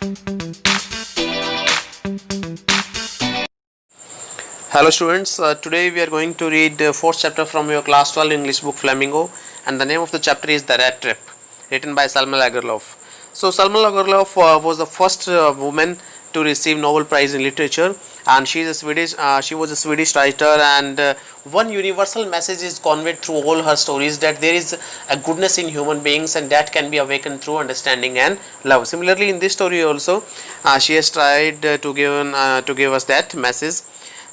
Hello students, today we are going to read fourth chapter from your class 12 English book Flamingo, and the name of the chapter is The Rattrap, written by Salma Lagerlof. So Salma Lagerlof was the first woman to receive Nobel Prize in Literature, and she was a Swedish writer, and one universal message is conveyed through all her stories, that there is a goodness in human beings and that can be awakened through understanding and love. Similarly, in this story also, she has tried to give us that message.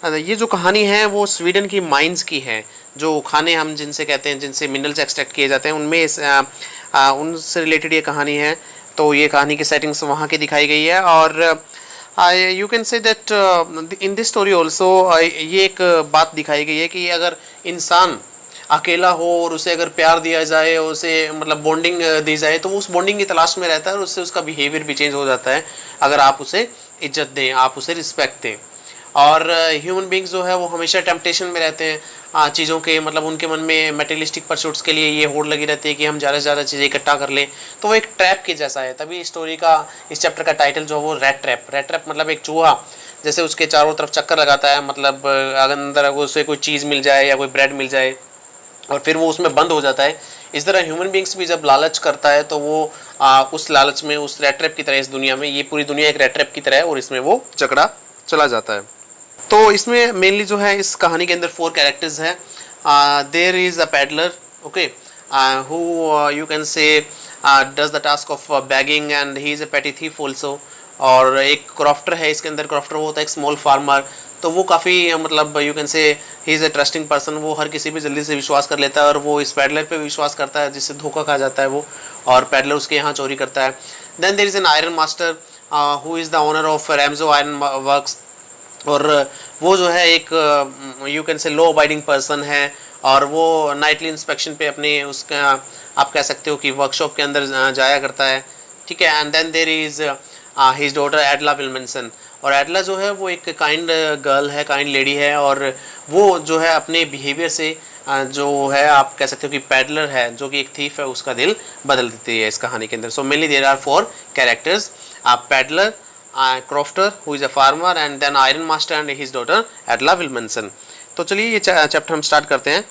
ये जो कहानी है वो Sweden की mines की है, जो खाने हम जिनसे कहते हैं, जिनसे मिनरल्स एक्सट्रैक्ट किए जाते हैं, उनमें उनसे रिलेटेड ये कहानी है. तो ये कहानी की सेटिंग्स वहाँ की दिखाई गई है. और you can say that in this story also ये एक बात दिखाई गई है कि अगर इंसान अकेला हो और उसे अगर प्यार दिया जाए, उसे मतलब बॉन्डिंग दी जाए, तो वो उस बॉन्डिंग की तलाश में रहता है और उससे उसका बिहेवियर भी चेंज हो जाता है अगर आप उसे इज्जत दें, आप उसे रिस्पेक्ट दें. और ह्यूमन बींग्स जो है वो हमेशा टेम्पटेशन में रहते हैं चीज़ों के, मतलब उनके मन में मटेरियलिस्टिक परसूट्स के लिए ये होड़ लगी रहती है कि हम ज़्यादा से ज़्यादा चीज़ें इकट्ठा कर लें. तो वो एक ट्रैप के जैसा है. तभी स्टोरी का, इस चैप्टर का टाइटल जो है वो रैट ट्रैप. रैट ट्रैप मतलब एक चूहा जैसे उसके चारों तरफ चक्कर लगाता है, मतलब अगर अंदर उसे कोई चीज़ मिल जाए या कोई ब्रेड मिल जाए और फिर वो उसमें बंद हो जाता है. इस तरह ह्यूमन बींग्स भी जब लालच करता है तो वो उस लालच में, उस रैट ट्रैप की तरह, इस दुनिया में, ये पूरी दुनिया एक रैट ट्रैप की तरह है और इसमें वो जकड़ा चला जाता है. तो इसमें मेनली जो है इस कहानी के अंदर 4 कैरेक्टर्स हैं. There is a peddler, okay, who you can say does the task of begging and he is a petty thief also. और एक क्रॉफ्टर है इसके अंदर. क्रॉफ्टर वो होता है एक स्मॉल फार्मर. तो वो काफ़ी मतलब यू कैन से ही इज़ अ ट्रस्टिंग पर्सन. वो हर किसी पे जल्दी से विश्वास कर लेता है और वो इस पैडलर पे विश्वास करता है, जिससे धोखा खा जाता है वो, और पैडलर उसके यहाँ चोरी करता है. Then there is an iron master who is the owner of Ramsjo iron works. और वो जो है एक you can say law abiding person है और वो नाइटली इंस्पेक्शन पे अपने उसका, आप कह सकते हो कि वर्कशॉप के अंदर जाया करता है, ठीक है. And then there is his daughter Edla Willmansson. और एडला जो है वो एक काइंड गर्ल है, काइंड लेडी है, और वो जो है अपने बिहेवियर से जो है आप कह सकते हो कि पैडलर है, जो कि एक थीफ है, उसका दिल बदल देती है इस कहानी के अंदर. So mainly there are 4 characters, peddler, crofter who is a farmer, and then iron master and his daughter Adla Wilmanson. तो चलिए ये चैप्टर हम स्टार्ट करते हैं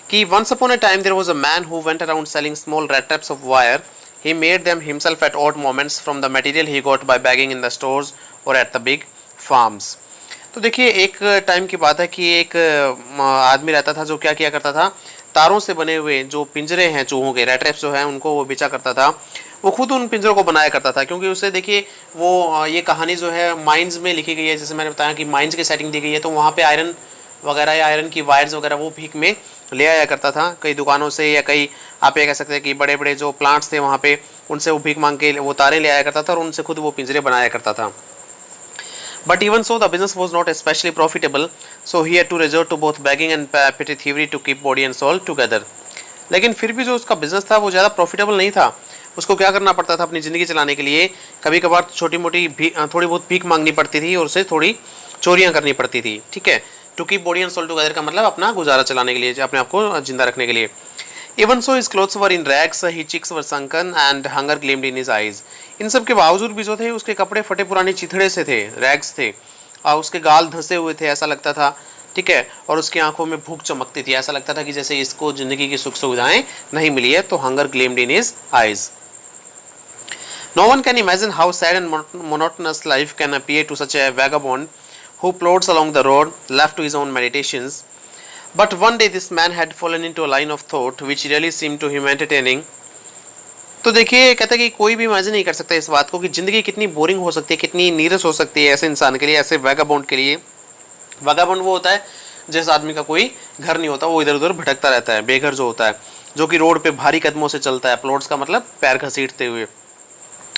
कि once upon a time there was a man who went around selling small rat traps of wire. He made them himself at odd moments from the material he got by bagging in the stores or at the big farms. तो देखिए एक time की बात है कि एक आदमी रहता था जो क्या किया करता था, तारों से बने हुए जो पिंजरे हैं चूहों के, रैट ट्रैप्स जो हैं, उनको वो बेचा करता था. वो खुद उन पिंजरों को बनाया करता था, क्योंकि उसे देखिए वो ये कहानी जो है माइंस में लिखी गई है, जैसे मैंने बताया कि माइंस की सेटिंग दी गई है. तो वहाँ पे आयरन वगैरह या आयरन की वायर्स वगैरह वो भीख में ले आया करता था कई दुकानों से, या कई आप ये कह सकते हैं कि बड़े बड़े जो प्लांट्स थे वहाँ पे, उनसे वो भीख मांग के वो तारें ले आया करता था और उनसे खुद वो पिंजरे बनाया करता था. But even so, the business was not especially profitable, so he had to resort to both begging and petty thievery to keep body and soul together. लेकिन फिर भी जो उसका बिजनेस था वो ज़्यादा प्रॉफिटेबल नहीं था. उसको क्या करना पड़ता था अपनी ज़िंदगी चलाने के लिए, कभी कभार छोटी मोटी थोड़ी बहुत भीख मांगनी पड़ती थी और उसे थोड़ी चोरियाँ करनी पड़ती थी, ठीक है. To keep body and soul together का मतलब अपना गुजारा चलाने के लिए, अपने आप को जिंदा रखने के लिए. Even so, his clothes were in rags, his cheeks were sunken, and hunger gleamed in his eyes. इन सब के बावजूद भी जो थे उसके कपड़े फटे पुराने चिथड़े से थे, रैग्स थे, और उसके गाल धंसे हुए थे, ऐसा लगता था, ठीक है. और उसकी आंखों में भूख चमकती थी, ऐसा लगता था कि जैसे इसको ज़िंदगी की सुख सुविधाएं नहीं मिली है. तो hunger gleamed in his eyes. No one can imagine how sad and monotonous life can appear to such a vagabond who plods along the road, left to his own meditations. But one day this man had fallen into a line of thought which really seemed to him entertaining. तो देखिए कहते हैं कि कोई भी imagine नहीं कर सकता इस बात को कि ज़िंदगी कितनी बोरिंग हो सकती है, कितनी नीरस हो सकती है ऐसे इंसान के लिए, ऐसे वैगाबॉन्ड के लिए. वैगाबॉन्ड वो होता है जिस आदमी का कोई घर नहीं होता, वो इधर उधर भटकता रहता है, बेघर जो होता है, जो कि रोड पे भारी कदमों से चलता है. प्लॉट्स का मतलब पैर घसीटते हुए,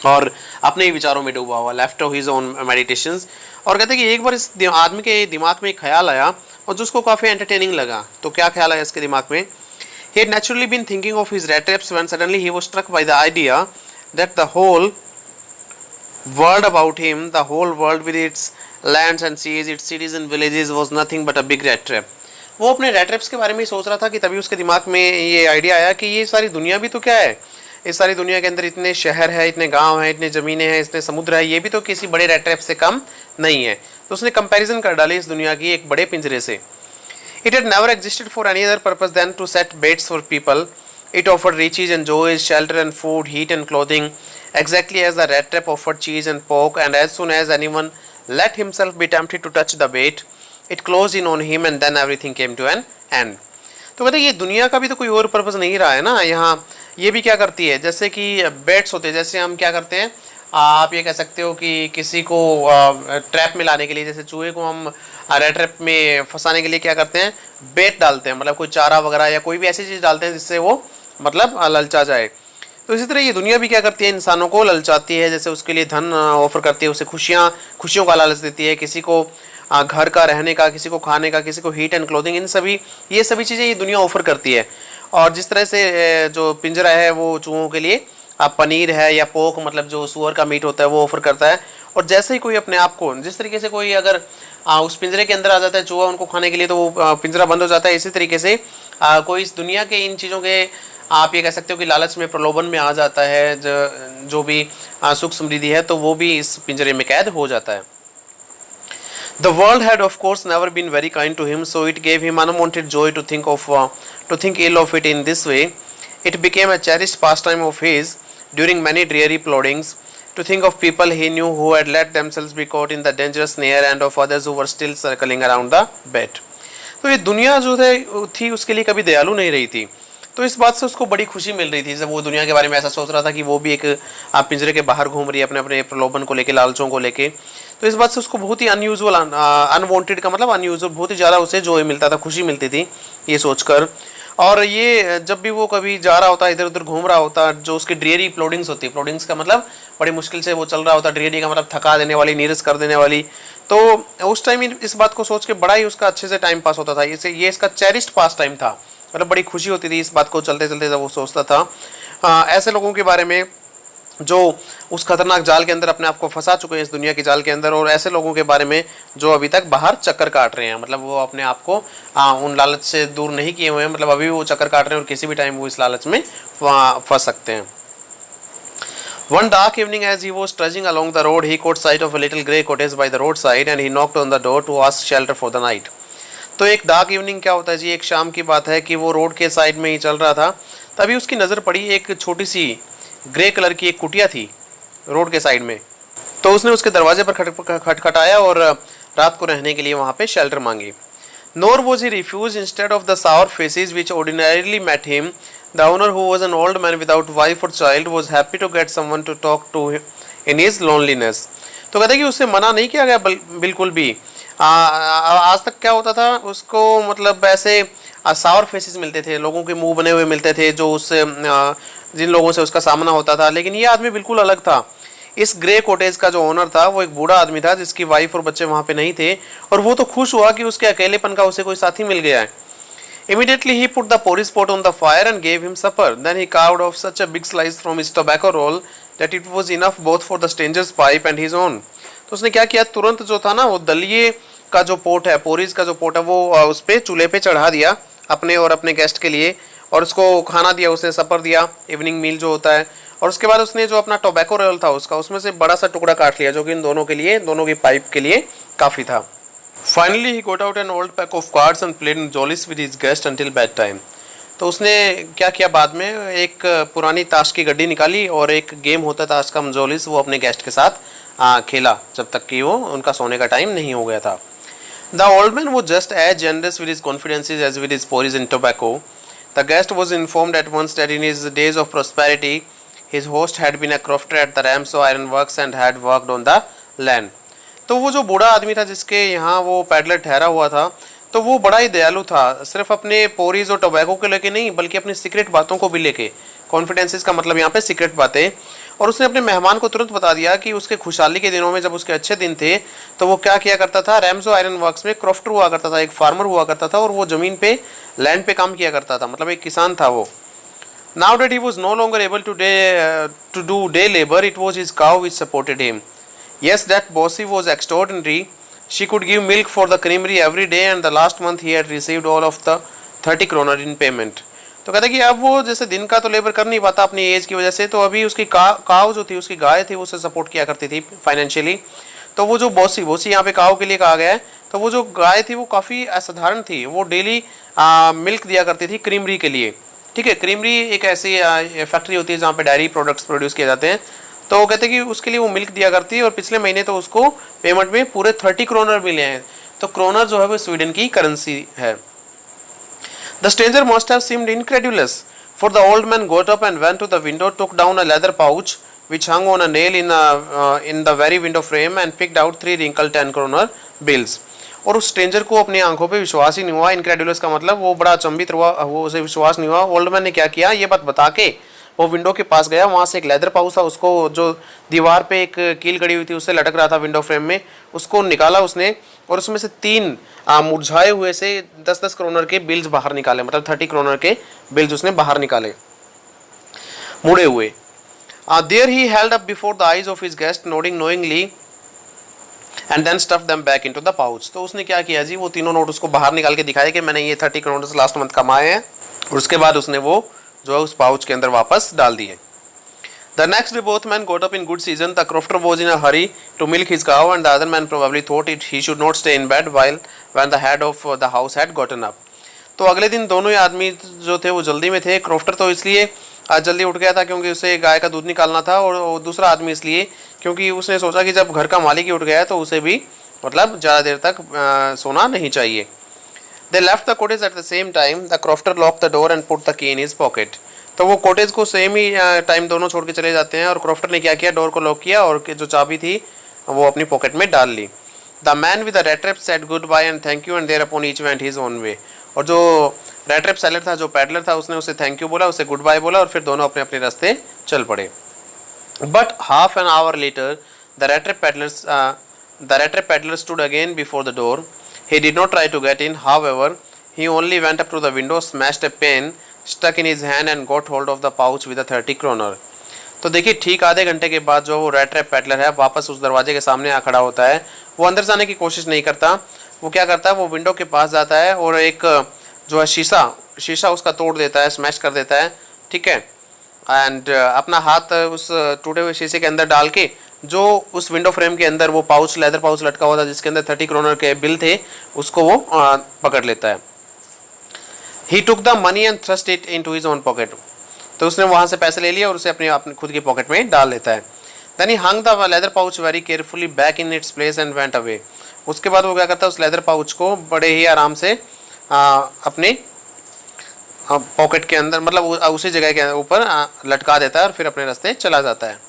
और अपने ही विचारों में डूबा हुआ, left to his own meditations. और कहते हैं कि एक बार इस आदमी के दिमाग में एक ख्याल आया और जिसको काफ़ी एंटरटेनिंग लगा. तो क्या ख्याल आया इसके दिमाग में? He had naturally been thinking of his rat traps when suddenly he was struck by the idea that the whole world about him, the whole world with its lands and seas, its cities and villages was nothing but a big rat trap. वो अपने rat traps के बारे में सोच रहा था कि तभी उसके दिमाग में ये आइडिया आया कि ये सारी दुनिया भी तो क्या है, इस सारी दुनिया के अंदर इतने शहर है, इतने गांव हैं, इतने ज़मीनें हैं, इतने समुद्र है, ये भी तो किसी बड़े रैट ट्रैप से कम नहीं है। तो उसने कंपैरिजन कर डाली इस दुनिया की एक बड़े पिंजरे से। It had never existed for any other purpose than to set baits for people. It offered riches and joys, shelter and food, heat and clothing, exactly as the rat trap offered cheese and pork, and as soon as anyone let himself be tempted to touch the bait, it closed in on him and then everything came to an end. तो कहते हैं ये दुनिया का भी तो कोई और पर्पस नहीं रहा है ना। यहाँ ये भी क्या करती है, जैसे कि बेट्स होते हैं, जैसे हम क्या करते हैं, आप ये कह सकते हो कि किसी को ट्रैप में लाने के लिए, जैसे चूहे को हम रेट ट्रैप में फंसाने के लिए क्या करते हैं, बेट डालते हैं, मतलब कोई चारा वगैरह या कोई भी ऐसी चीज़ डालते हैं जिससे वो मतलब ललचा जाए। तो इसी तरह ये दुनिया भी क्या करती है, इंसानों को ललचाती है, जैसे उसके लिए धन ऑफर करती है, उसे खुशियों का लालच देती है, किसी को घर का रहने का, किसी को खाने का, किसी को हीट एंड क्लोथिंग, ये सभी चीज़ें ये दुनिया ऑफर करती है। और जिस तरह से जो पिंजरा है वो चूहों के लिए पनीर है या पोक, मतलब जो सुअर का मीट होता है वो ऑफर करता है। और जैसे ही कोई अपने आप को, जिस तरीके से कोई अगर उस पिंजरे के अंदर आ जाता है चूहा उनको खाने के लिए, तो वो पिंजरा बंद हो जाता है। इसी तरीके से कोई इस दुनिया के इन चीज़ों के आप ये कह सकते हो कि लालच में, प्रलोभन में आ जाता है, जो भी सुख समृद्धि है, तो वो भी इस पिंजरे में कैद हो जाता है। The world had of course never been very kind to him, so it gave him unwanted joy to think ill of it in this way. It became a cherished pastime of his during many dreary ploddings to think of people he knew who had let themselves be caught in the dangerous snare and of others who were still circling around the bed. तो ये दुनिया जो थी उसके लिए कभी दयालु नहीं रही थी। तो इस बात से उसको बड़ी खुशी मिल रही थी, जब वो दुनिया के बारे में ऐसा सोच रहा था कि वो भी एक पिंजरे के बाहर घूम रही है अपने अपने प्रलोभन को लेके, लालचों को लेके। तो इस बात से उसको बहुत ही अनयूजुअल, अनवांटेड का मतलब अनयूजुअल, बहुत ही ज़्यादा उसे जॉय मिलता था, खुशी मिलती थी ये सोचकर। और ये जब भी वो कभी जा रहा होता, इधर उधर घूम रहा होता, जो उसकी ड्रियरी प्लॉडिंग्स होती है, प्लॉडिंग्स का मतलब बड़ी मुश्किल से वो चल रहा होता, ड्रियरी का मतलब थका देने वाली, नीरस कर देने वाली। तो उस टाइम इस बात को सोच के बड़ा ही उसका अच्छे से टाइम पास होता था। ये इसका चेरिस्ड पास टाइम था, मतलब बड़ी खुशी होती थी इस बात को चलते चलते जब वो सोचता था ऐसे लोगों के बारे में जो उस खतरनाक जाल के अंदर अपने आप को फंसा चुके हैं, इस दुनिया के जाल के अंदर, और ऐसे लोगों के बारे में जो अभी तक बाहर चक्कर काट रहे हैं, मतलब वो अपने आप को उन लालच से दूर नहीं किए हुए हैं, मतलब अभी भी वो चक्कर काट रहे हैं और किसी भी टाइम वो इस लालच में फंस सकते हैं। One dark evening as he was trudging along the road, he caught sight of a little grey cottage by the roadside and he knocked on the door to ask shelter for the night. तो एक dark evening क्या होता है जी, एक शाम की बात है कि वो रोड के साइड में ही चल रहा था, तभी उसकी नज़र पड़ी एक छोटी सी ग्रे कलर की एक कुटिया थी रोड के साइड में। तो उसने उसके दरवाजे पर खटखटाया और रात को रहने के लिए वहाँ पे शेल्टर मांगी। Nor was he refused. Instead of the sour faces which ordinarily met him, the owner, who was an old man without wife or child, was happy to get someone to talk to in his loneliness. तो कहते हैं कि उससे मना नहीं किया गया बिल्कुल भी। आज तक क्या होता था, उसको मतलब ऐसे सावर फेसेस मिलते थे, लोगों के मुंह बने हुए मिलते थे जो उससे जिन लोगों से उसका सामना होता था, लेकिन ये आदमी बिल्कुल अलग था। इस ग्रे कॉटेज का जो ओनर था वो एक बूढ़ा आदमी था जिसकी वाइफ और बच्चे वहाँ पे नहीं थे, और वो तो खुश हुआ कि उसके अकेलेपन का उसे कोई साथी मिल गया है। Immediately he put the porridge pot on the fire and gave him supper. Then he carved off such a big slice from his tobacco roll that it was enough both for the stranger's pipe and his own. तो उसने क्या किया, तुरंत जो था ना वो दलिये का जो पोट है, पोरिज का जो पोट है, वो उस पे चूल्हे पे चढ़ा दिया अपने और अपने गेस्ट के लिए, और उसको खाना दिया, उसने सपर दिया, इवनिंग मील जो होता है। और उसके बाद उसने जो अपना टोबैको रोल था उसका, उसमें से बड़ा सा टुकड़ा काट लिया जो कि इन दोनों के लिए, दोनों की पाइप के लिए काफ़ी था। Finally he got out an old pack of cards and played in mjolis with his guest until bedtime. तो उसने क्या किया, बाद में एक पुरानी ताश की गड्डी निकाली और एक गेम होता था ताश का जॉलिस, वो अपने गेस्ट के साथ खेला जब तक कि वो उनका सोने का टाइम नहीं हो गया था। The old man was just as generous with his confidences as with his porridge and tobacco. The guest was informed at once that in his days of prosperity, his host had been a crofter at the Ramsau Iron Works and had worked on the land. तो वो जो बूढ़ा आदमी था जिसके यहाँ वो peddler ठहरा हुआ था, तो वो बड़ा ही दयालु था, सिर्फ अपने पोरीज और टोबैको को लेके नहीं बल्कि अपनी सीक्रेट बातों को भी लेके। कॉन्फिडेंसेस का मतलब यहाँ पे सीक्रेट बातें। और उसने अपने मेहमान को तुरंत बता दिया कि उसके खुशहाली के दिनों में जब उसके अच्छे दिन थे तो वो क्या किया करता था, रैम्सो आयरन वर्क्स में क्रॉफ्टर हुआ करता था, एक फार्मर हुआ करता था, और वो ज़मीन पे लैंड पे काम किया करता था, मतलब एक किसान था वो। Now that he was no longer able to do day labor, it was his cow which supported him. Yes, that bossy was extraordinary. She could give milk for the creamery every day, and the last month he had received all of the 30 kroner in payment. तो कहता है कि अब वो जैसे दिन का तो लेबर कर नहीं पाता अपनी एज की वजह से, तो अभी उसकी काव जो थी, उसकी गाय थी, वो उसे सपोर्ट किया करती थी फाइनेंशियली। तो वो जो बोसी यहाँ पे काव के लिए कहा गया है, तो वो जो गाय थी वो काफ़ी असाधारण थी। वो डेली मिल्क दिया करती थी क्रीमरी के लिए। ठीक है, क्रीमरी एक ऐसी फैक्ट्री होती है जहाँ पे डायरी प्रोडक्ट्स प्रोड्यूस किए जाते हैं। तो वो कहते हैं कि उसके लिए वो मिल्क दिया करती है, और पिछले महीने तो उसको पेमेंट में पूरे 30 क्रोनर मिले हैं। तो क्रोनर जो है वो स्वीडन की करेंसी है। The stranger must have seemed incredulous, for the old man got up and went to the window, took down a leather pouch which hung on a nail in the very window frame, and picked out 3 wrinkled 10 kroner bills. और उस stranger को अपनी आंखों पे विश्वास ही नहीं हुआ। Incredulous का मतलब वो बड़ा अचंभित हुआ, वो उसे विश्वास नहीं हुआ। ओल्ड मैन ने क्या किया, ये बात बता के वो विंडो के पास गया, वहाँ से एक लेदर पाउच था, उसको जो दीवार पे एक कील गड़ी हुई थी उससे लटक रहा था विंडो फ्रेम में, उसको निकाला उसने, और उसमें से 3 मुरझाए हुए से 10-10 क्रोनर के बिल्स बाहर निकाले, मतलब 30 क्रोनर के बिल्स उसने बाहर निकाले मुड़े हुए। There he held up before the eyes of his guest, nodding knowingly, and then stuff them back into the pouch. तो उसने क्या किया जी, वो तीनों नोट उसको बाहर निकाल के दिखाया कि मैंने ये 30 क्रोनर लास्ट मंथ कमाए हैं, और उसके बाद उसने वो जो है उस पाउच के अंदर वापस डाल दिए। The next day both men got up in good season. The crofter was in a hurry to milk his cow, and the other man probably thought he should not stay in bed when the head of the house had gotten up. तो अगले दिन दोनों ही आदमी जो थे वो जल्दी में थे। क्रोफ्टर तो इसलिए आज जल्दी उठ गया था क्योंकि उसे गाय का दूध निकालना था, और दूसरा आदमी इसलिए क्योंकि उसने सोचा कि जब घर का मालिक ही उठ गया है तो उसे भी मतलब ज़्यादा देर तक सोना नहीं चाहिए। They left the cottage at the same time. The crofter locked the door and put the key in his pocket. तो वो कॉटेज को सेम ही टाइम दोनों छोड़ के चले जाते हैं, और क्रोफ्टर ने क्या किया, डोर को लॉक किया और जो चाबी थी वो अपनी पॉकेट में डाल ली। The man with the rattrap said goodbye and thank you, and thereupon each went his own way. और जो रैट्रैप सेलर था, जो पैडलर था, उसने उसे थैंक यू बोला, उसे गुड बाय बोला, और फिर दोनों अपने अपने रास्ते चल पड़े। But half an hour later the rattrap peddler stood again before the door. He did not try to get in, however he only went up to the window, smashed a pane stuck in his hand and got hold of the pouch with the 30 kroner. तो देखिए ठीक आधे घंटे के बाद जो वो rattrap peddler है वापस उस दरवाजे के सामने आ खड़ा होता है। वो अंदर जाने की कोशिश नहीं करता, वो क्या करता है, वो विंडो के पास जाता है और एक जो है शीशा उसका तोड़ देता है, स्मैश कर देता है। ठीक है, एंड अपना हाथ उस टूटे हुए शीशे के अंदर डाल के जो उस विंडो फ्रेम के अंदर वो पाउच, लेदर पाउच लटका हुआ था जिसके अंदर 30 क्रोनर के बिल थे, उसको वो पकड़ लेता है। He took the money and thrust it into his own pocket. तो उसने वहाँ से पैसे ले लिया और उसे अपने खुद की पॉकेट में डाल लेता है। Then he hung the leather pouch very carefully back in its place and went away. उसके बाद वो क्या करता है, उस लेदर पाउच को बड़े ही आराम से अपने पॉकेट के अंदर, मतलब उसी जगह के ऊपर लटका देता है और फिर अपने रास्ते चला जाता है।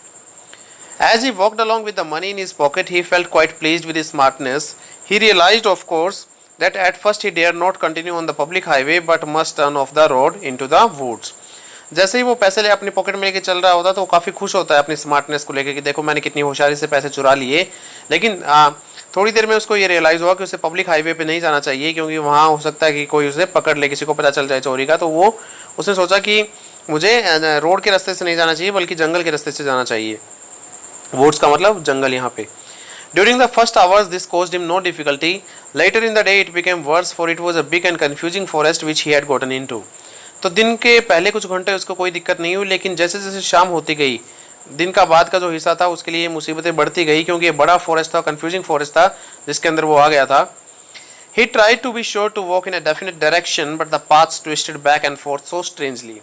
As he walked along with the money in his pocket, he felt quite pleased with his smartness. He realized, of course, that at first he dared not continue on the public highway but must turn off the road into the woods. जैसे ही वो पैसे ले अपनी pocket में लेके चल रहा होता तो वो काफ़ी खुश होता है अपनी स्मार्टनेस को लेके कि देखो मैंने कितनी होशियारी से पैसे चुरा लिए। लेकिन थोड़ी देर में उसको ये रियलाइज़ हुआ कि उसे पब्लिक हाईवे पे नहीं जाना चाहिए क्योंकि वहाँ हो सकता है कि कोई उसे पकड़ ले, किसी को पता चल जाए चोरी का। तो उसने सोचा कि मुझे रोड के रास्ते से नहीं जाना चाहिए बल्कि जंगल के रास्ते से जाना चाहिए। वुड्स का मतलब जंगल यहाँ पे। During the first hours, this caused him no difficulty. Later in the day, it became worse, for it was a big and confusing forest which he had gotten into. तो दिन के पहले कुछ घंटे उसको कोई दिक्कत नहीं हुई, लेकिन जैसे जैसे शाम होती गई, दिन का बाद का जो हिस्सा था उसके लिए मुसीबतें बढ़ती गई क्योंकि ये बड़ा फॉरेस्ट था, कंफ्यूजिंग फॉरेस्ट था जिसके अंदर वो आ गया था। He tried to be sure to walk in a definite direction, but the paths twisted back and forth so strangely.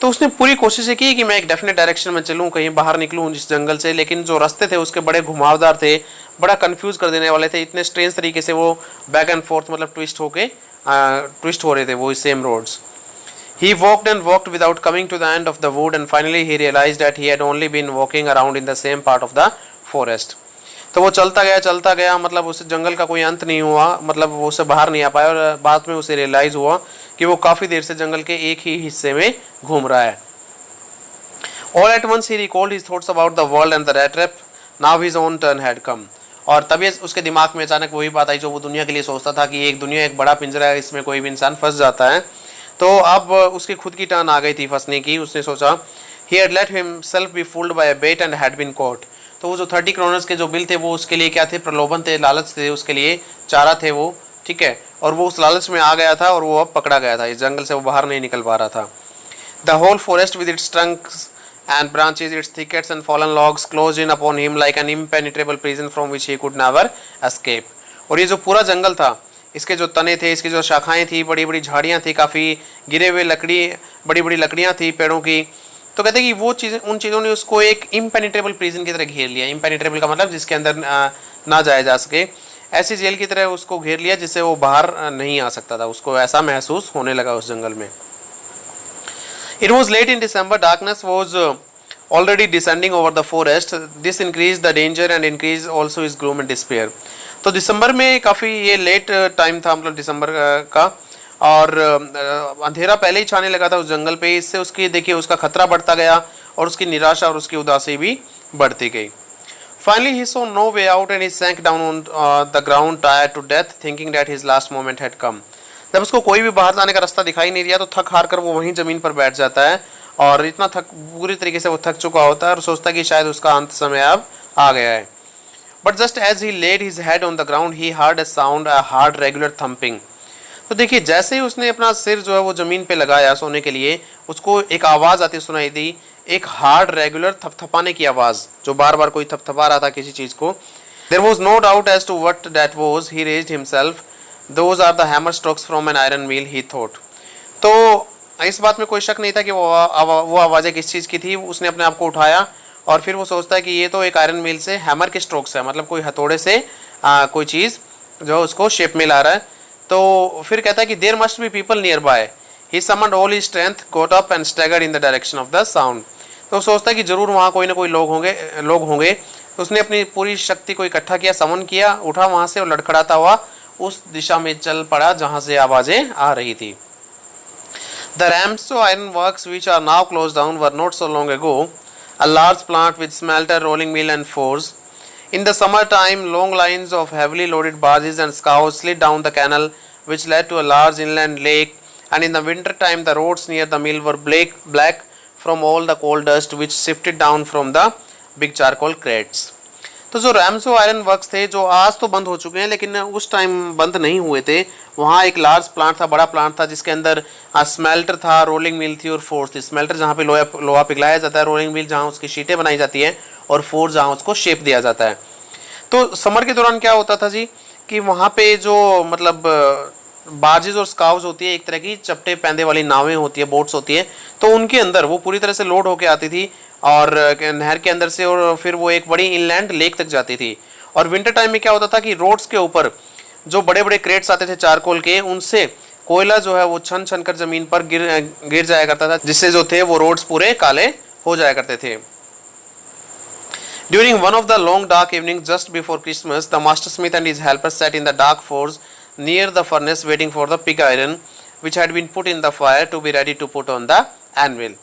तो उसने पूरी कोशिश की कि मैं एक डेफिनेट डायरेक्शन में चलूँ, कहीं बाहर निकलूँ इस जंगल से, लेकिन जो रास्ते थे उसके बड़े घुमावदार थे, बड़ा कंफ्यूज कर देने वाले थे। इतने स्ट्रेंज तरीके से वो बैक एंड फोर्थ मतलब ट्विस्ट हो रहे थे वो same roads. He walked and walked without coming to the end of the wood, and finally he realized that he had only been walking around in the same part of the forest. तो वो चलता गया, मतलब उस जंगल का कोई अंत नहीं हुआ, मतलब वो उससे बाहर नहीं आ पाया, और बाद में उसे रियलाइज हुआ कि वो काफ़ी देर से जंगल के एक ही हिस्से में घूम रहा है। All at once he recalled his thoughts about the world and the rat trap. Now his own turn had come. और तभी उसके दिमाग में अचानक वही बात आई जो वो दुनिया के लिए सोचता था कि एक दुनिया एक बड़ा पिंजरा है, इसमें कोई भी इंसान फंस जाता है। तो अब उसकी खुद की टर्न आ गई थी फंसने की। उसने सोचा he had let himself be fooled by a bait and had been caught. तो वो जो 30 क्रोनर्स के जो बिल थे वो उसके लिए क्या थे, प्रलोभन थे, लालच थे, उसके लिए चारा थे वो। ठीक है, और वो उस लालच में आ गया था और वो अब पकड़ा गया था, इस जंगल से वो बाहर नहीं निकल पा रहा था। The whole forest with its trunks and branches, its thickets and fallen logs closed in upon him like an impenetrable prison from which he could never escape। और ये जो पूरा जंगल था, इसके जो तने थे, इसकी जो शाखाएं थी, बड़ी बड़ी झाड़ियाँ थी, काफ़ी गिरे हुए बड़ी बड़ी लकड़ियाँ थी पेड़ों की, तो कहते हैं कि वो चीज़ें, उन चीज़ों ने उसको एक इम्पेनिट्रेबल प्रिजन की तरह घेर लिया। इम्पेनिट्रेबल का मतलब जिसके अंदर ना जाया जा सके, ऐसी जेल की तरह उसको घेर लिया जिससे वो बाहर नहीं आ सकता था। उसको ऐसा महसूस होने लगा उस जंगल में। It was late in December. Darkness was already descending over the forest. This increased the danger and increased also his gloom and despair. तो दिसंबर में काफ़ी ये लेट टाइम था, मतलब दिसंबर का, और अंधेरा पहले ही छाने लगा था उस जंगल पे। इससे उसकी देखिए उसका खतरा बढ़ता गया और उसकी निराशा और उसकी उदासी भी बढ़ती गई। Finally he saw no way out and he sank down on the ground tired to death, thinking that his last moment had come. जब उसको कोई भी बाहर जाने का रास्ता दिखाई नहीं दिया तो थक हार कर वो वहीं ज़मीन पर बैठ जाता है, और इतना पूरी तरीके से वो थक चुका होता है और सोचता है कि शायद उसका अंत समय अब आ गया है। But just as he laid his head on the ground he heard a sound, a hard regular thumping. तो देखिए जैसे ही उसने अपना सिर जो है वो ज़मीन पे लगाया सोने के लिए, उसको एक आवाज़ आती सुनाई दी, एक हार्ड रेगुलर थपथपाने की आवाज़, जो बार बार कोई थपथपा रहा था किसी चीज़ को। There was no doubt as to what that was. He raised himself, Those are the hammer strokes from an iron wheel, he thought। तो इस बात में कोई शक नहीं था कि वो आवाज़ें किस चीज़ की थी। उसने अपने आप को उठाया और फिर वो सोचता है कि ये तो एक आयरन व्हील से हैमर के स्ट्रोक्स है, मतलब कोई हथौड़े से कोई चीज़ जो उसको शेप में ला रहा है। तो फिर कहता है कि there must be people nearby. He summoned all his strength, got up and staggered in the direction of the sound. तो सोचता है कि जरूर वहाँ कोई ना कोई लोग होंगे। तो उसने अपनी पूरी शक्ति को इकट्ठा किया, समन किया, उठा वहाँ से और लड़खड़ाता हुआ उस दिशा में चल पड़ा जहां से आवाजें आ रही थी। The Ramso iron works, which are now closed down, were not so long ago a large plant with smelter, rolling mill and forge. In the summer time, long lines of heavily loaded barges and scows slid down the canal which led to a large inland lake, and in the winter time the roads near the mill were black from all the coal dust which sifted down from the big charcoal crates। तो जो रैमसो iron works थे जो आज तो बंद हो चुके हैं, लेकिन उस टाइम बंद नहीं हुए थे। वहाँ एक लार्ज प्लांट था, बड़ा प्लांट था, जिसके अंदर स्मेल्टर था, रोलिंग मिल थी और फोर्ज थी। स्मेल्टर जहाँ पे लोहा पिघलाया जाता है, रोलिंग मिल जहाँ उसकी शीटें बनाई जाती हैं, और फोर्ज जहाँ उसको शेप दिया जाता है। तो समर के दौरान क्या होता था जी कि वहाँ पे जो मतलब बार्जेस और स्काउज होती है, एक तरह की चपटे पैंदे वाली नावें होती है, बोट्स होती है, तो उनके अंदर वो पूरी तरह से लोड होके आती थी और नहर के अंदर से, और फिर वो एक बड़ी इनलैंड लेक तक जाती थी। और विंटर टाइम में क्या होता था कि रोड्स के ऊपर जो बड़े बड़े क्रेट्स आते थे चारकोल के, उनसे कोयला जो है वो छन छन कर जमीन पर गिर जाया करता था, जिससे जो थे वो रोड्स पूरे काले हो जाया करते थे। During one of the long dark evenings just before Christmas, the master smith and his helpers sat in the dark forge near the furnace waiting for the pig iron which had been put in the fire to be ready to put on the anvil।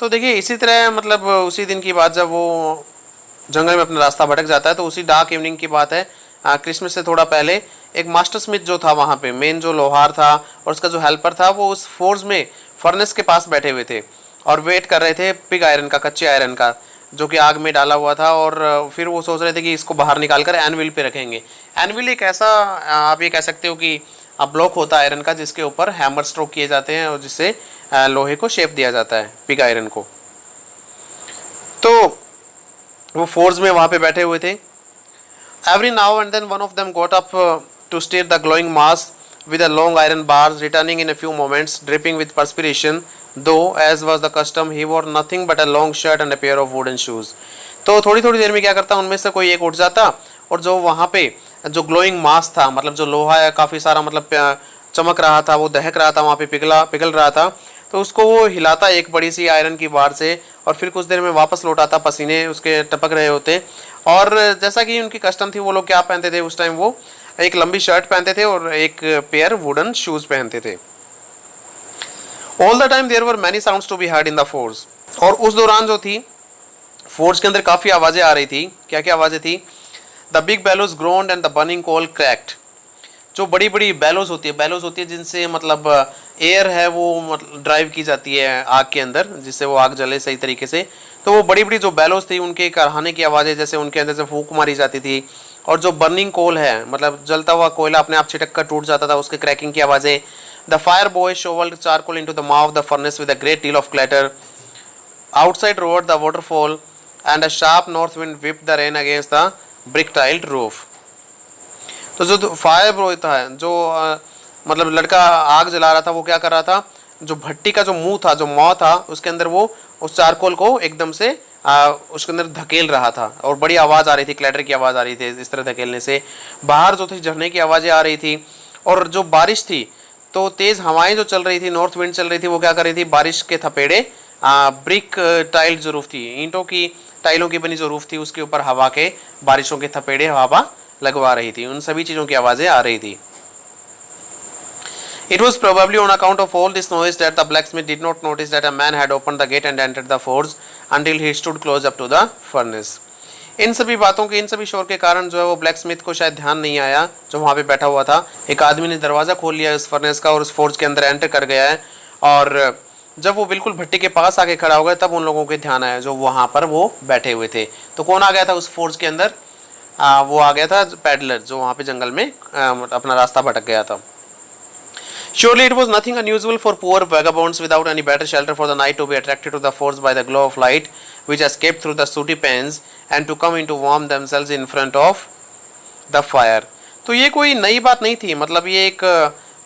तो देखिए इसी तरह मतलब उसी दिन की बात, जब वो जंगल में अपना रास्ता भटक जाता है, तो उसी डार्क इवनिंग की बात है, क्रिसमस से थोड़ा पहले एक मास्टर स्मिथ जो था वहाँ पे, मेन जो लोहार था और उसका जो हेल्पर था, वो उस फोर्ज में फर्नेस के पास बैठे हुए थे और वेट कर रहे थे पिग आयरन का, कच्चे आयरन का, जो कि आग में डाला हुआ था। और फिर वो सोच रहे थे कि इसको बाहर निकाल कर एनविल पे रखेंगे। एनविल एक ऐसा आप ये कह सकते हो कि ब्लॉक होता है आयरन का, जिसके ऊपर हैमर स्ट्रोक किए जाते हैं और जिससे लोहे को शेप दिया जाता है, पिग आयरन को। तो वो फोर्ज में वहाँ पे बैठे हुए थे। Every now and then one of them got up to stir the glowing mass with a long iron bar, returning in a few moments, dripping with perspiration, though as was the custom he wore nothing but a long shirt and a pair of wooden shoes। तो थोड़ी थोड़ी देर में क्या करता, उनमें से कोई एक उठ जाता और जो वहाँ पे जो ग्लोइंग मास था, मतलब जो लोहा है काफ़ी सारा मतलब चमक रहा था, वो दहक रहा था, वहाँ पे पिघल रहा था, तो उसको वो हिलाता एक बड़ी सी आयरन की बार से और फिर कुछ देर में वापस लौटाता, पसीने उसके टपक रहे होते। और जैसा कि उनकी कस्टम थी, वो लोग क्या पहनते थे उस टाइम, वो एक लंबी शर्ट पहनते थे और एक पेयर वुडन शूज पहनते थे। All the time there were many sounds to be heard in the forge. और उस दौरान जो थी फोर्ज के अंदर काफ़ी आवाज़ें आ रही थी। क्या क्या आवाज़ें थी? The big bellows groaned and the burning coal cracked. जो बड़ी बड़ी बैलोज होती है जिनसे मतलब एयर है वो मतलब ड्राइव की जाती है आग के अंदर, जिससे वो आग जले सही तरीके से। तो वो बड़ी बड़ी जो बैलोज थी, उनके कारखाने की आवाज़ें, जैसे उनके अंदर से फूंक मारी जाती थी और जो बर्निंग कोल है मतलब जलता हुआ कोयला अपने आप छिटक कर टूट जाता था, उसके क्रैकिंग की आवाज़ें। The fire boy shovelled charcoal into the mouth of the furnace with a great deal of clatter. Outside roared the waterfall and a sharp north wind whipped the rain against the brick tiled roof। तो जो fire boy था, जो मतलब लड़का आग जला रहा था, वो क्या कर रहा था, जो भट्टी का जो मुंह था, जो मौ था, उसके अंदर वो उस चारकोल को एकदम से उसके अंदर धकेल रहा था और बड़ी आवाज़ आ रही थी, क्लैटर की आवाज़ आ रही थी इस तरह धकेलने से। बाहर जो थी झरने की आवाज़ें आ रही थी और जो बारिश थी तो तेज़ हवाएं जो चल रही थी, नॉर्थ विंड चल रही थी, वो क्या कर रही थी, बारिश के थपेड़े ब्रिक टाइल जो रूफ थी, ईंटों की टाइलों की बनी जो रूफ थी, उसके ऊपर हवा के बारिशों के थपेड़े हवा लगवा रही थी। उन सभी चीज़ों की आवाज़ें आ रही थी। It was probably on account of all this noise that the blacksmith did not notice that a man had opened the gate and entered the forge until he stood close up to the furnace। इन सभी बातों के, इन सभी शोर के कारण जो है वो ब्लैक स्मिथ को शायद ध्यान नहीं आया, जो वहाँ पे बैठा हुआ था, एक आदमी ने दरवाज़ा खोल लिया उस फर्नेस का और उस फोर्ज के अंदर एंटर कर गया है। और जब वो बिल्कुल भट्टी के पास आके खड़ा हो गया तब उन लोगों के ध्यान आया जो वहाँ पर वो बैठे हुए थे। तो कौन आ गया था उस फोर्ज के अंदर? वो आ गया था पैडलर, जो वहाँ पे जंगल में अपना रास्ता भटक गया था। Surely it was nothing unusual for poor vagabonds without any better shelter for the night to be attracted to the forge by the glow of light which escaped through the sooty panes and to come in to warm themselves in front of the fire। तो ये कोई नई बात नहीं थी, मतलब ये एक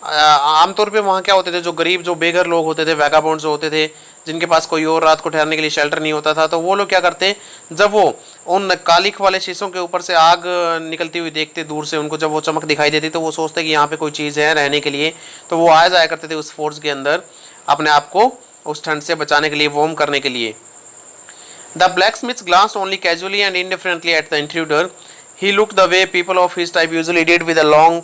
आमतौर पे वहाँ क्या होते थे, जो गरीब, जो बेघर लोग होते थे, वैगाबॉन्ड्स होते थे, जिनके पास कोई और रात को ठहरने के लिए शेल्टर नहीं होता था, तो वो लोग क्या करते, जब वो उन कालिख वाले शीशों के ऊपर से आग निकलती हुई देखते दूर से, उनको जब वो चमक दिखाई देती तो वो सोचते कि यहाँ पे कोई चीज़ है रहने के लिए, तो वो आ जाया करते थे उस फोर्स के अंदर अपने आप को उस ठंड से बचाने के लिए, वार्म करने के लिए। The blacksmith glanced only casually and indifferently at the intruder। He looked the way people of his type usually did, with a long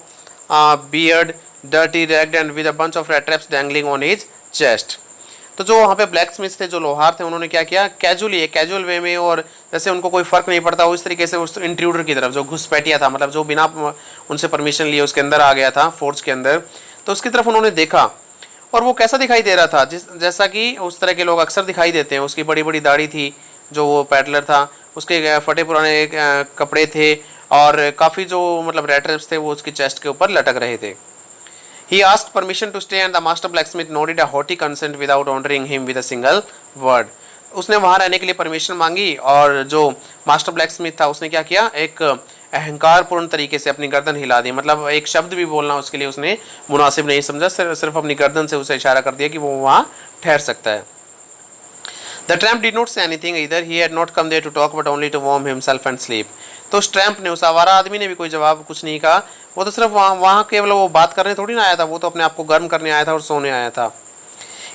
beard, dirty, ragged and with a bunch of rat traps dangling on his chest। तो जो वहाँ पे black Smith थे, जो लोहार थे, उन्होंने क्या किया, कैजुअली, एक कैजुअल वे में, और जैसे उनको कोई फ़र्क नहीं पड़ता, उस तरीके से उस इंट्रूडर की तरफ, जो घुसपैठिया था, मतलब जो बिना उनसे परमिशन लिए उसके अंदर आ गया था फोर्स के अंदर, तो उसकी तरफ उन्होंने देखा। और वो कैसा दिखाई दे रहा था, जैसा कि उस तरह के लोग अक्सर दिखाई देते हैं। उसकी बड़ी बड़ी दाढ़ी थी, जो वो पैडलर था, उसके फटे पुराने कपड़े थे और काफ़ी जो मतलब रेड ट्रैप्स थे वो उसकी चेस्ट के ऊपर लटक रहे थे। He asked permission to stay and the master blacksmith nodded a haughty consent without honoring him with a single word। उसने वहाँ रहने के लिए परमिशन मांगी और जो मास्टर ब्लैक स्मिथ था उसने क्या किया, एक अहंकारपूर्ण तरीके से अपनी गर्दन हिला दी, मतलब एक शब्द भी बोलना उसके लिए उसने मुनासिब नहीं समझा, सिर्फ अपनी गर्दन से उसे इशारा कर दिया कि वो वहाँ ठहर सकता है। The tramp did not say anything either। He had not come there to talk but only to warm himself and sleep। तो उस ट्रैम्प ने, उस आवारा आदमी ने भी कोई जवाब कुछ नहीं कहा, वो तो सिर्फ वहाँ केवल वो बात करने थोड़ी ना आया था, वो तो अपने आप को गर्म करने आया था और सोने आया था।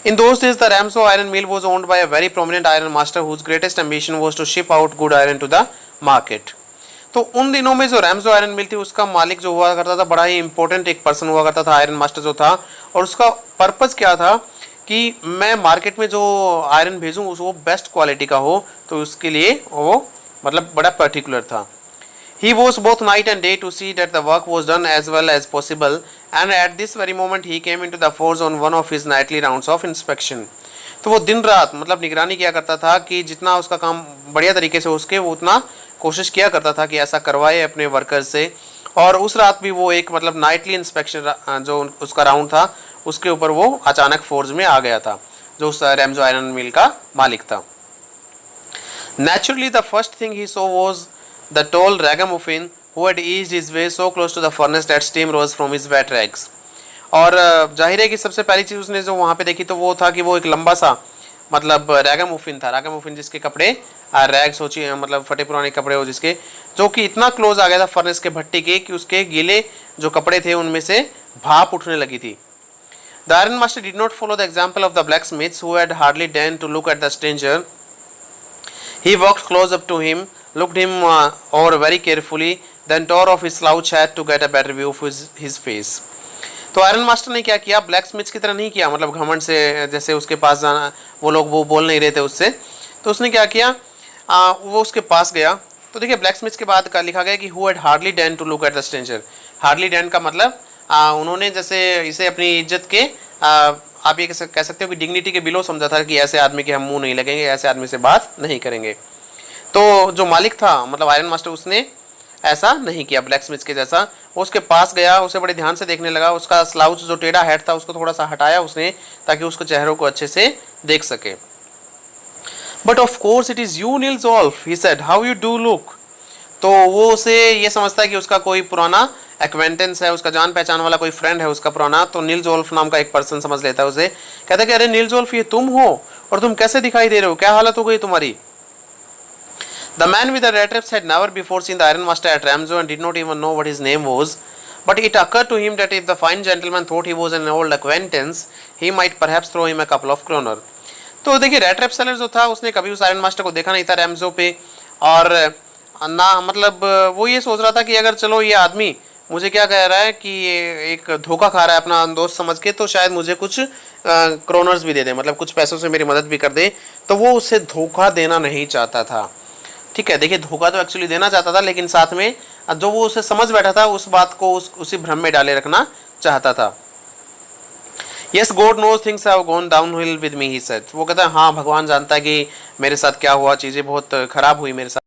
In those days the Ramshaw iron mill was owned by a very prominent iron master whose greatest ambition was to ship out good iron to the market। तो उन दिनों में जो रैम्सो आयरन मिल थी उसका मालिक जो हुआ करता था, बड़ा ही इंपॉर्टेंट एक पर्सन हुआ करता था, आयरन मास्टर जो था, और उसका पर्पज़ क्या था कि मैं मार्केट में जो आयरन भेजूँ वो बेस्ट क्वालिटी का हो, तो उसके लिए वो मतलब बड़ा पर्टिकुलर था। He was both night and day to see that the work was done as well as possible, and at this very moment he came into the forge on one of his nightly rounds of inspection। तो वो दिन रात मतलब निगरानी किया करता था कि जितना उसका काम बढ़िया तरीके से हो सके वो उतना कोशिश किया करता था कि ऐसा करवाए अपने वर्कर्स से। और उस रात भी वो एक मतलब नाइटली इंस्पेक्शन जो उसका राउंड था उसके ऊपर वो अचानक फोर्ज में आ गया था, जो उस रैम्सो आयरन मिल का मालिक था। Naturally the first thing he saw was the tall ragamuffin who had eased his way so close to the furnace that steam rose from his wet rags। और जाहिर है कि सबसे पहली चीज़ उसने जो वहाँ पे देखी तो वो था कि वो एक लंबा सा मतलब रैगामुफिन था। रैगामुफिन जिसके कपड़े रैग सोची मतलब फटे पुराने कपड़े हो जिसके, जो कि इतना क्लोज आ गया था फर्नेस के भट्टी के कि उसके गीले जो कपड़े थे उनमें से भाप उठने लगी थी। The iron master did not follow the example of the blacksmiths who had hardly deigned to look at the stranger। He walked close up to him, looked him over very carefully, then tore off his slouch hat to get a better view of his face। तो iron master ने क्या किया, black Smiths की तरह नहीं किया, मतलब घमंड से जैसे उसके पास जाना वो लोग वो बोल नहीं रहे थे उससे, तो उसने क्या किया वो उसके पास गया। तो देखिए ब्लैक स्मिथ्स के बाद का लिखा गया कि who had hardly deigned to look at the stranger. Hardly deigned का मतलब उन्होंने जैसे इसे अपनी इज्जत के आप ये कह सकते हो कि डिग्निटी के बिलो समझा था कि ऐसे आदमी के हम मुंह नहीं लगेंगे, ऐसे आदमी से बात नहीं करेंगे। तो जो मालिक था मतलब आयरन मास्टर उसने ऐसा नहीं किया ब्लैक स्मिथ के जैसा। वो उसके पास गया, उसे बड़े ध्यान से देखने लगा, उसका स्लाउच जो टेढ़ा हेड था उसको थोड़ा सा हटाया उसने ताकि उसके चेहरों को अच्छे से देख सके। But of course it is you Nils Olof, he said, how you do look. तो वो उसे ये समझता है कि उसका कोई पुराना एक्वेंटेंस है, उसका जान पहचान वाला कोई फ्रेंड है उसका पुराना। तो नील्स वोल्फ नाम का एक पर्सन समझ लेता है उसे, कहता है कि अरे नील्स वोल्फ ये तुम हो, और तुम कैसे दिखाई दे रहे हो, क्या हालत हो गई तुम्हारी। The man with the rat traps had never before seen the iron master at Ramsey and did not even know what his name was. But it occurred to him that if the fine gentleman thought he was an old acquaintance, he might perhaps throw him a couple of kroner. तो देखिए rat trap seller जो था उसने कभी उस iron master को देखा नहीं था रैमजो पे, और ना मतलब वो ये सोच रहा था कि अगर चलो ये आदमी मुझे क्या कह रहा है कि ये एक धोखा खा रहा है अपना दोस्त समझ के, तो शायद मुझे कुछ क्रोनर्स भी दे दे, मतलब कुछ पैसों से मेरी मदद भी कर दे। तो वो उसे धोखा देना नहीं चाहता था। ठीक है, देखिए धोखा तो एक्चुअली देना चाहता था, लेकिन साथ में जो वो उसे समझ बैठा था उस बात को उसी भ्रम में डाले रखना चाहता था। Yes God knows things have gone downhill with me, he said. वो कहता है हाँ भगवान जानता है कि मेरे साथ क्या हुआ, चीज़ें बहुत खराब हुई मेरे साथ।